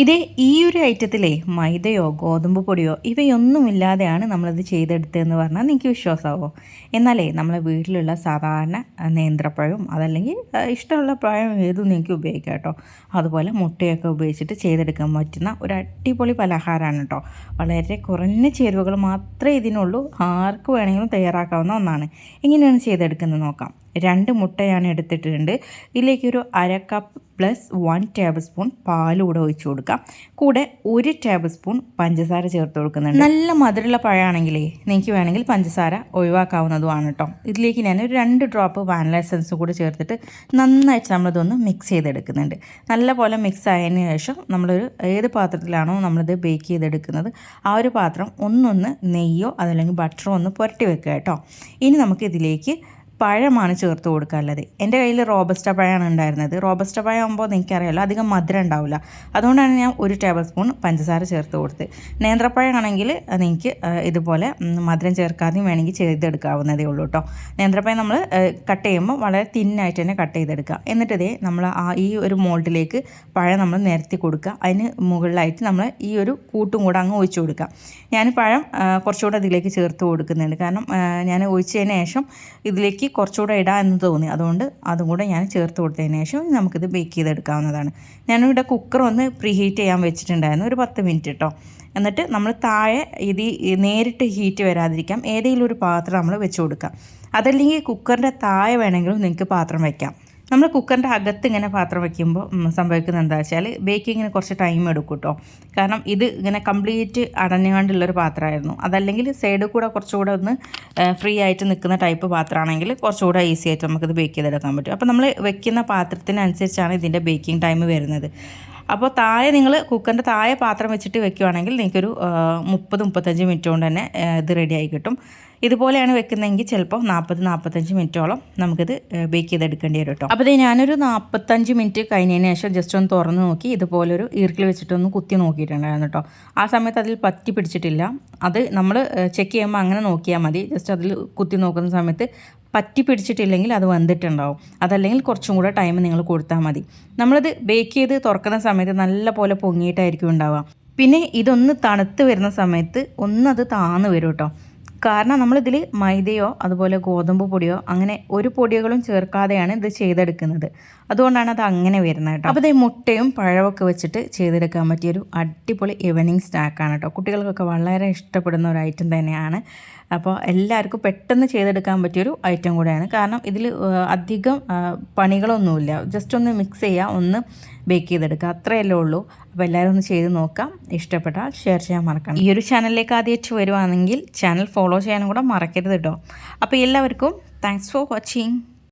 ഇതേ ഈ ഒരു ഐറ്റത്തിലേ മൈദയോ ഗോതമ്പ് പൊടിയോ ഇവയൊന്നുമില്ലാതെയാണ് നമ്മളിത് ചെയ്തെടുത്തതെന്ന് പറഞ്ഞാൽ നിങ്ങൾക്ക് വിശ്വാസമാവോ? എന്നാലേ നമ്മളെ വീട്ടിലുള്ള സാധാരണ നേന്ത്രപ്പഴവും അതല്ലെങ്കിൽ ഇഷ്ടമുള്ള പഴം ഏതും നിങ്ങൾക്ക് ഉപയോഗിക്കാം കേട്ടോ. അതുപോലെ മുട്ടയൊക്കെ ഉപയോഗിച്ചിട്ട് ചെയ്തെടുക്കാൻ പറ്റുന്ന ഒരു അടിപൊളി പലഹാരമാണ് കേട്ടോ. വളരെ കുറഞ്ഞ ചേരുവകൾ മാത്രമേ ഇതിനുള്ളൂ. ആർക്ക് വേണമെങ്കിലും തയ്യാറാക്കാവുന്ന ഒന്നാണ്. എങ്ങനെയാണ് ചെയ്തെടുക്കുന്നത് നോക്കാം. 2 മുട്ട ഞാൻ എടുത്തിട്ടുണ്ട്. ഇതിലേക്കൊരു 1/2 കപ്പ് പ്ലസ് 1 ടേബിൾ സ്പൂൺ പാൽ കൂടെ ഒഴിച്ചു കൊടുക്കാം. കൂടെ 1 ടേബിൾ സ്പൂൺ പഞ്ചസാര ചേർത്ത് കൊടുക്കുന്നുണ്ട്. നല്ല മധുരമുള്ള പഴമാണെങ്കിലേ നിങ്ങൾക്ക് വേണമെങ്കിൽ പഞ്ചസാര ഒഴിവാക്കാവുന്നതുമാണ് കേട്ടോ. ഇതിലേക്ക് ഞാൻ ഒരു 2 ഡ്രോപ്പ് വാനില എസൻസ് കൂടി ചേർത്തിട്ട് നന്നായിട്ട് നമ്മളിതൊന്ന് മിക്സ് ചെയ്തെടുക്കുന്നുണ്ട്. നല്ല പോലെ മിക്സ് ആയതിന് ശേഷം നമ്മളൊരു ഏത് പാത്രത്തിലാണോ നമ്മളിത് ബേക്ക് ചെയ്തെടുക്കുന്നത് ആ ഒരു പാത്രം ഒന്നൊന്ന് നെയ്യോ അതല്ലെങ്കിൽ ബട്ടറോ ഒന്ന് പുരട്ടി വെക്കുക കേട്ടോ. ഇനി നമുക്ക് ഇതിലേക്ക് പഴമാണ് ചേർത്ത് കൊടുക്കാനുള്ളത്. എൻ്റെ കയ്യിൽ റോബസ്റ്റ പഴമാണ് ഉണ്ടായിരുന്നത്. റോബസ്റ്റ പഴം ആകുമ്പോൾ എനിക്കറിയാമല്ലോ അധികം മധുരം ഉണ്ടാവില്ല. അതുകൊണ്ടാണ് ഞാൻ 1 ടേബിൾ സ്പൂൺ പഞ്ചസാര ചേർത്ത് കൊടുത്ത്. നേന്ത്രപ്പഴമാണെങ്കിൽ നിങ്ങൾക്ക് ഇതുപോലെ മധുരം ചേർക്കാതെയും വേണമെങ്കിൽ ചെയ്തെടുക്കാവുന്നതേ ഉള്ളൂ കേട്ടോ. നേന്ത്രപ്പഴം നമ്മൾ കട്ട് ചെയ്യുമ്പോൾ വളരെ തിന്നായിട്ട് തന്നെ കട്ട് ചെയ്തെടുക്കുക. എന്നിട്ട് നമ്മൾ ഈ ഒരു മോൾഡിലേക്ക് പഴം നമ്മൾ നിരത്തി കൊടുക്കുക. അതിന് മുകളിലായിട്ട് നമ്മൾ ഈ ഒരു കൂട്ടും കൂടെ അങ്ങ് ഒഴിച്ചു കൊടുക്കുക. ഞാൻ പഴം കുറച്ചുകൂടെ ഇതിലേക്ക് ചേർത്ത് കൊടുക്കുന്നുണ്ട്. കാരണം ഞാൻ ഒഴിച്ചതിന് ശേഷം ഇതിലേക്ക് കുറച്ചുകൂടെ ഇടാമെന്ന് തോന്നി. അതുകൊണ്ട് അതും കൂടെ ഞാൻ ചേർത്ത് കൊടുത്തതിന് ശേഷം നമുക്കിത് ബേക്ക് ചെയ്തെടുക്കാവുന്നതാണ്. ഞാനിവിടെ കുക്കർ ഒന്ന് പ്രീഹീറ്റ് ചെയ്യാൻ വെച്ചിട്ടുണ്ടായിരുന്നു ഒരു 10 മിനിറ്റ് കേട്ടോ. എന്നിട്ട് നമ്മൾ താഴെ ഇത് നേരിട്ട് ഹീറ്റ് വരാതിരിക്കാം ഏതെങ്കിലും ഒരു പാത്രം നമ്മൾ വെച്ച് കൊടുക്കാം. അതല്ലെങ്കിൽ കുക്കറിൻ്റെ താഴെ വേണമെങ്കിലും നിങ്ങൾക്ക് പാത്രം വയ്ക്കാം. നമ്മൾ കുക്കറിൻ്റെ അകത്ത് ഇങ്ങനെ പാത്രം വയ്ക്കുമ്പോൾ സംഭവിക്കുന്നത് എന്താ വെച്ചാൽ ബേക്കിങ്ങിന് കുറച്ച് ടൈം എടുക്കും കേട്ടോ. കാരണം ഇത് ഇങ്ങനെ കംപ്ലീറ്റ് അടഞ്ഞുകൊണ്ടുള്ളൊരു പാത്രമായിരുന്നു. അതല്ലെങ്കിൽ സൈഡിൽ കൂടെ കുറച്ചുകൂടെ ഒന്ന് ഫ്രീ ആയിട്ട് നിൽക്കുന്ന ടൈപ്പ് പാത്രമാണെങ്കിൽ കുറച്ചുകൂടെ ഈസി ആയിട്ട് നമുക്കിത് ബേക്ക് ചെയ്തെടുക്കാൻ പറ്റും. അപ്പോൾ നമ്മൾ വെക്കുന്ന പാത്രത്തിനനുസരിച്ചാണ് ഇതിൻ്റെ ബേക്കിംഗ് ടൈം വരുന്നത്. അപ്പോൾ താഴെ നിങ്ങൾ കുക്കറിൻ്റെ താഴെ പാത്രം വെച്ചിട്ട് വെക്കുകയാണെങ്കിൽ നിങ്ങൾക്കൊരു 30-35 മിനിറ്റ് കൊണ്ട് തന്നെ ഇത് റെഡിയായി കിട്ടും. ഇതുപോലെയാണ് വെക്കുന്നതെങ്കിൽ ചിലപ്പോൾ 40-45 മിനിറ്റോളം നമുക്കിത് ബേക്ക് ചെയ്തെടുക്കേണ്ടി വരും കേട്ടോ. അപ്പോൾ ഞാനൊരു 45 മിനിറ്റ് കഴിഞ്ഞതിന് ശേഷം ജസ്റ്റ് ഒന്ന് തുറന്ന് നോക്കി ഇതുപോലൊരു ഈർക്കിൽ വെച്ചിട്ടൊന്ന് കുത്തി നോക്കിയിട്ടുണ്ടായിരുന്നു കേട്ടോ. ആ സമയത്ത് അതിൽ പറ്റി പിടിച്ചിട്ടില്ല. അത് നമ്മൾ ചെക്ക് ചെയ്യുമ്പോൾ അങ്ങനെ നോക്കിയാൽ മതി. ജസ്റ്റ് അതിൽ കുത്തി നോക്കുന്ന സമയത്ത് പറ്റി പിടിച്ചിട്ടില്ലെങ്കിൽ അത് വന്നിട്ടുണ്ടാവും. അതല്ലെങ്കിൽ കുറച്ചും കൂടെ ടൈം നിങ്ങൾ കൊടുത്താൽ മതി. നമ്മളിത് ബേക്ക് ചെയ്ത് തുറക്കുന്ന സമയത്ത് നല്ല പോലെ പൊങ്ങിയിട്ടായിരിക്കും ഉണ്ടാവുക. പിന്നെ ഇതൊന്ന് തണുത്ത് വരുന്ന സമയത്ത് ഒന്നത് താന്ന് വരും കേട്ടോ. കാരണം നമ്മളിതിൽ മൈദയോ അതുപോലെ ഗോതമ്പ് പൊടിയോ അങ്ങനെ ഒരു പൊടികളും ചേർക്കാതെയാണ് ഇത് ചെയ്തെടുക്കുന്നത്. അതുകൊണ്ടാണ് അത് അങ്ങനെ വരുന്നത് കേട്ടോ. അപ്പോൾ ഇത് മുട്ടയും പഴമൊക്കെ വെച്ചിട്ട് ചെയ്തെടുക്കാൻ പറ്റിയൊരു അടിപൊളി ഈവനിങ് സ്നാക്കാണ് കേട്ടോ. കുട്ടികൾക്കൊക്കെ വളരെ ഇഷ്ടപ്പെടുന്ന ഒരു ഐറ്റം തന്നെയാണ്. അപ്പോൾ എല്ലാവർക്കും പെട്ടെന്ന് ചെയ്തെടുക്കാൻ പറ്റിയൊരു ഐറ്റം കൂടെയാണ്. കാരണം ഇതിൽ അധികം പണികളൊന്നുമില്ല. ജസ്റ്റ് ഒന്ന് മിക്സ് ചെയ്യുക, ഒന്ന് ബേക്ക് ചെയ്തെടുക്കുക, അത്രയല്ലേ ഉള്ളൂ. അപ്പോൾ എല്ലാവരും ഒന്ന് ചെയ്ത് നോക്കാം. ഇഷ്ടപ്പെട്ടാൽ ഷെയർ ചെയ്യാൻ മറക്കണം. ഈ ഒരു ചാനലിലേക്ക് ആദ്യമായിട്ട് വരുവാണെങ്കിൽ ചാനൽ ഫോളോ ചെയ്യാനും കൂടെ മറക്കരുത് കേട്ടോ. അപ്പോൾ എല്ലാവർക്കും താങ്ക്സ് ഫോർ വാച്ചിങ്.